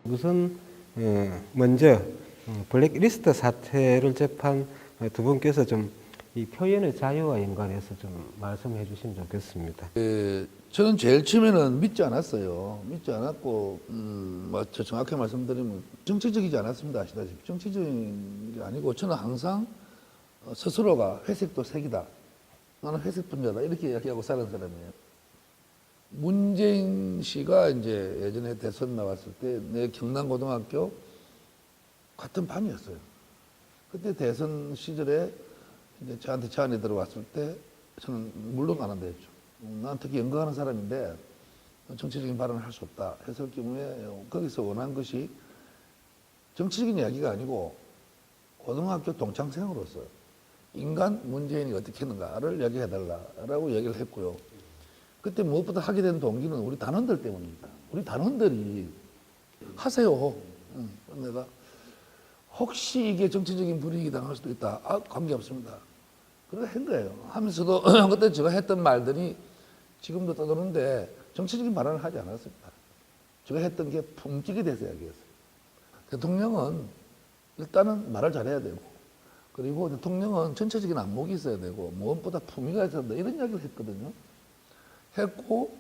우선 먼저 블랙리스트 사태를 접한 두 분께서 좀 이 표현의 자유와 연관해서 좀 말씀해 주시면 좋겠습니다. 저는 제일 처음에는 믿지 않았어요. 믿지 않았고, 정확히 말씀드리면 정치적이지 않았습니다. 아시다시피. 정치적인 게 아니고, 저는 항상 스스로가 회색도 색이다. 나는 회색 분자다. 이렇게 이야기하고 사는 사람이에요. 문재인 씨가 이제 예전에 대선 나왔을 때 내 경남고등학교 같은 반이었어요. 그때 대선 시절에 이제 저한테 제안이 들어왔을 때 저는 물론 안 한다 했죠. 난 특히 연구하는 사람인데 정치적인 발언을 할 수 없다 했을 경우에 거기서 원한 것이 정치적인 이야기가 아니고 고등학교 동창생으로서 인간 문재인이 어떻게 했는가를 이야기해달라라고 얘기를 했고요. 그때 무엇보다 하게 된 동기는 우리 단원들 때문입니다. 우리 단원들이 하세요. 내가 혹시 이게 정치적인 불이익이 당할 수도 있다. 관계없습니다. 그렇게 한 거예요. 하면서도 그때 제가 했던 말들이 지금도 떠도는데 정치적인 발언을 하지 않았습니다. 제가 했던 게 품격에 대해서 이야기했어요. 대통령은 일단은 말을 잘해야 되고 그리고 대통령은 전체적인 안목이 있어야 되고 무엇보다 품위가 있어야 된다. 이런 이야기를 했거든요. 했고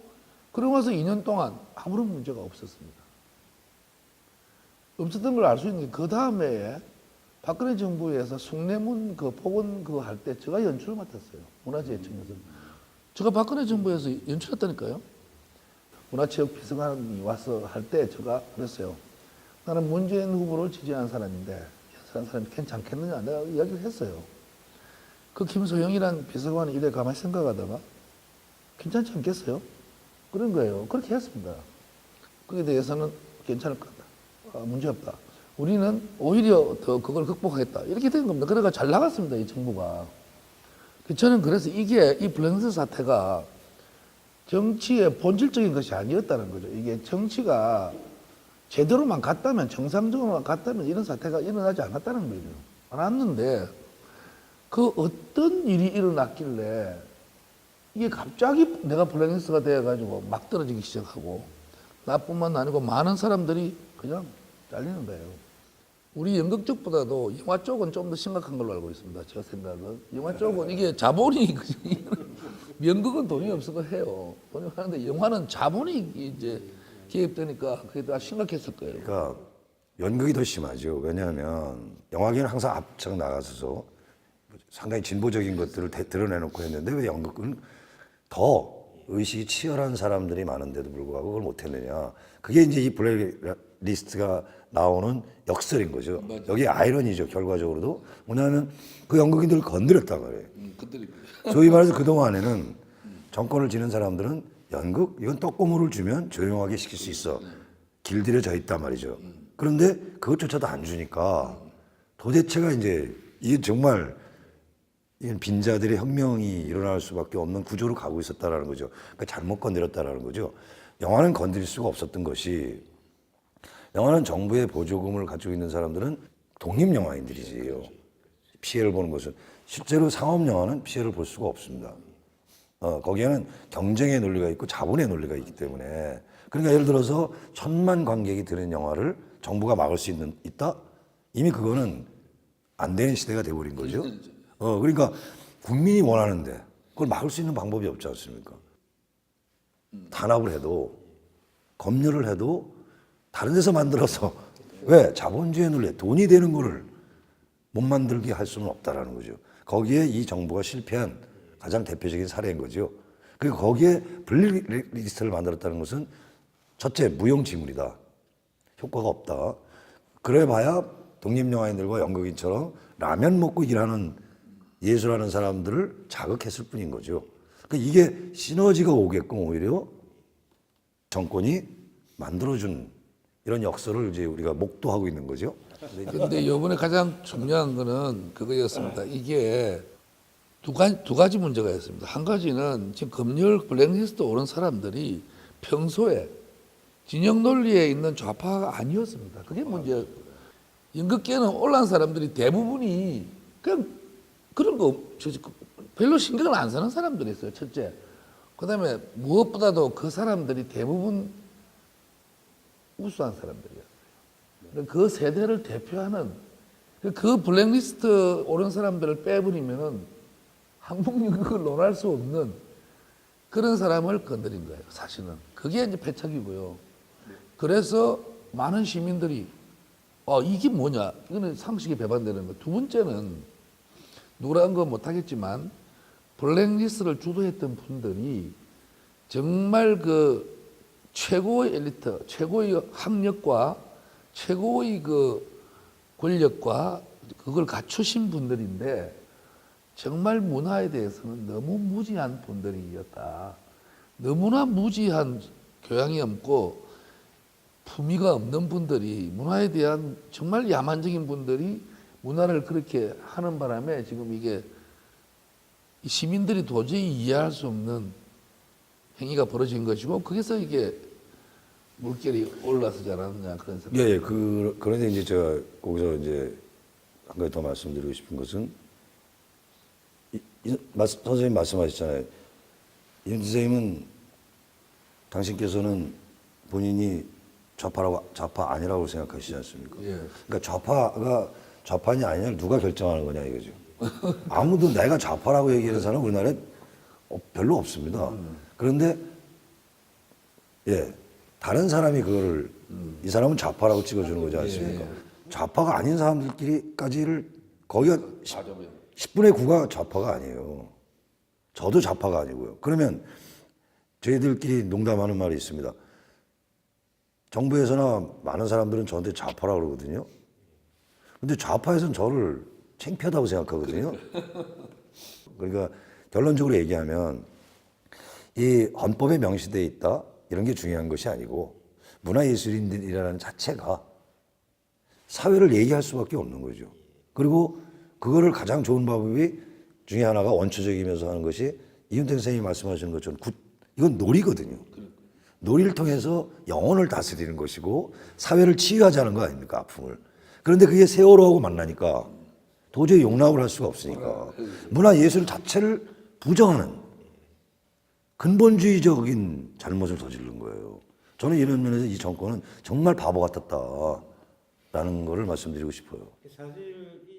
그러고 나서 2년 동안 아무런 문제가 없었습니다. 없었던 걸 알 수 있는 게 그 다음에 박근혜 정부에서 숭례문 복원 할 때 제가 연출을 맡았어요. 문화재청에서. 제가 박근혜 정부에서 연출했다니까요. 문화체육 비서관이 와서 할 때 제가 그랬어요. 나는 문재인 후보를 지지하는 사람인데 이 사람이 괜찮겠느냐 내가 이야기를 했어요. 그 김소영이란 비서관이 이래 가만히 생각하다가 괜찮지 않겠어요? 그런 거예요. 그렇게 했습니다. 거기에 대해서는 괜찮을 것 같다. 문제없다. 우리는 오히려 더 그걸 극복하겠다. 이렇게 된 겁니다. 그래가 잘 나갔습니다. 이 정부가. 저는 그래서 이게 이 블랙리스트 사태가 정치의 본질적인 것이 아니었다는 거죠. 이게 정치가 제대로만 갔다면 정상적으로만 갔다면 이런 사태가 일어나지 않았다는 거죠. 않았는데 그 어떤 일이 일어났길래 이게 갑자기 내가 블랙리스트가 되어가지고 막 떨어지기 시작하고 나뿐만 아니고 많은 사람들이 그냥 잘리는 거예요. 우리 연극 쪽보다도 영화 쪽은 좀 더 심각한 걸로 알고 있습니다. 제 생각은. 영화 쪽은 이게 자본이, 연극은 돈이 없어서 해요. 돈이 하는데 영화는 자본이 이제 개입되니까 그게 더 심각했을 거예요. 그러니까 연극이 더 심하죠. 왜냐하면 영화계는 항상 앞장 나가서 상당히 진보적인 것들을 드러내놓고 했는데 왜 연극은 더 의식이 치열한 사람들이 많은데도 불구하고 그걸 못했느냐. 그게 이제 이 블랙리스트가 나오는 역설인 거죠. 맞아. 여기 아이러니죠. 결과적으로도 뭐냐면 그 연극인들을 건드렸단 말이에요. 소위 말해서 그동안에는 정권을 지는 사람들은 연극 이건 떡고물을 주면 조용하게 시킬 수 있어. 길들여져 있단 말이죠. 그런데 그것조차도 안 주니까 도대체가 이제 이게 정말 이건 빈자들의 혁명이 일어날 수밖에 없는 구조로 가고 있었다라는 거죠. 그러니까 잘못 건드렸다라는 거죠. 영화는 건드릴 수가 없었던 것이 영화는 정부의 보조금을 가지고 있는 사람들은 독립영화인들이지요. 피해를 보는 것은 실제로 상업영화는 피해를 볼 수가 없습니다. 거기에는 경쟁의 논리가 있고 자본의 논리가 있기 때문에 그러니까 예를 들어서 1,000만 관객이 드는 영화를 정부가 막을 수 있다? 이미 그거는 안 되는 시대가 돼버린 거죠. 그러니까 국민이 원하는데 그걸 막을 수 있는 방법이 없지 않습니까? 탄압을 해도 검열을 해도 다른 데서 만들어서 왜 자본주의 논리 돈이 되는 거를 못 만들게 할 수는 없다라는 거죠. 거기에 이 정부가 실패한 가장 대표적인 사례인 거죠. 그리고 거기에 블랙리스트를 만들었다는 것은 첫째 무용지물이다. 효과가 없다. 그래봐야 독립영화인들과 연극인처럼 라면 먹고 일하는 예술하는 사람들을 자극했을 뿐인 거죠. 그러니까 이게 시너지가 오게끔 오히려 정권이 만들어준 이런 역설을 이제 우리가 목도하고 있는 거죠. 근데 이번에 가장 중요한 거는 그거였습니다. 이게 두 가지 문제가 있습니다. 한 가지는 지금 검열 블랙리스트 오른 사람들이 평소에 진영 논리에 있는 좌파가 아니었습니다. 그게 문제. 연극계는 올라온 사람들이 대부분이 그냥 그런 거 별로 신경을 안 쓰는 사람들이 있어요. 첫째. 그다음에 무엇보다도 그 사람들이 대부분 우수한 사람들이었어요. 그 세대를 대표하는 그 블랙리스트 오른 사람들을 빼버리면은 한국 그걸 논할 수 없는 그런 사람을 건드린 거예요. 사실은 그게 이제 패착이고요. 그래서 많은 시민들이 이게 뭐냐? 이거는 상식에 배반되는 거. 두 번째는 누구라는 건 못하겠지만 블랙리스트를 주도했던 분들이 정말 그 최고의 엘리트, 최고의 학력과 최고의 그 권력과 그걸 갖추신 분들인데 정말 문화에 대해서는 너무 무지한 분들이었다. 너무나 무지한 교양이 없고 품위가 없는 분들이 문화에 대한 정말 야만적인 분들이 문화를 그렇게 하는 바람에 지금 이게 시민들이 도저히 이해할 수 없는 행위가 벌어진 것이고 거기서 이게 물결이 올라서지 않았느냐 그런 생각. 예, 그런데 이제 제가 거기서 이제 한 가지 더 말씀드리고 싶은 것은 선생님 말씀하셨잖아요. 윤 선생님은 당신께서는 본인이 좌파 아니라고 생각하시지 않습니까? 예. 그러니까 좌파냐 아니냐를 누가 결정하는 거냐 이거죠. 아무도 내가 좌파라고 얘기하는 사람은 우리나라에 별로 없습니다. 그런데 예, 다른 사람이 그거를 이 사람은 좌파라고 찍어주는 거지 않습니까? 좌파가 아닌 사람들끼리까지를 거기가 10분의 9가 좌파가 아니에요. 저도 좌파가 아니고요. 그러면 저희들끼리 농담하는 말이 있습니다. 정부에서나 많은 사람들은 저한테 좌파라고 그러거든요. 근데 좌파에서는 저를 창피하다고 생각하거든요. 그러니까 결론적으로 얘기하면 이 헌법에 명시되어 있다 이런 게 중요한 것이 아니고 문화예술인들이라는 자체가 사회를 얘기할 수밖에 없는 거죠. 그리고 그거를 가장 좋은 방법이 중에 하나가 원초적이면서 하는 것이 이윤택 선생님이 말씀하시는 것처럼 이건 놀이거든요. 놀이를 통해서 영혼을 다스리는 것이고 사회를 치유하자는 거 아닙니까? 아픔을. 그런데 그게 세월호하고 만나니까 도저히 용납을 할 수가 없으니까 문화예술 자체를 부정하는 근본주의적인 잘못을 저지른 거예요. 저는 이런 면에서 이 정권은 정말 바보 같았다라는 거를 말씀드리고 싶어요. 사실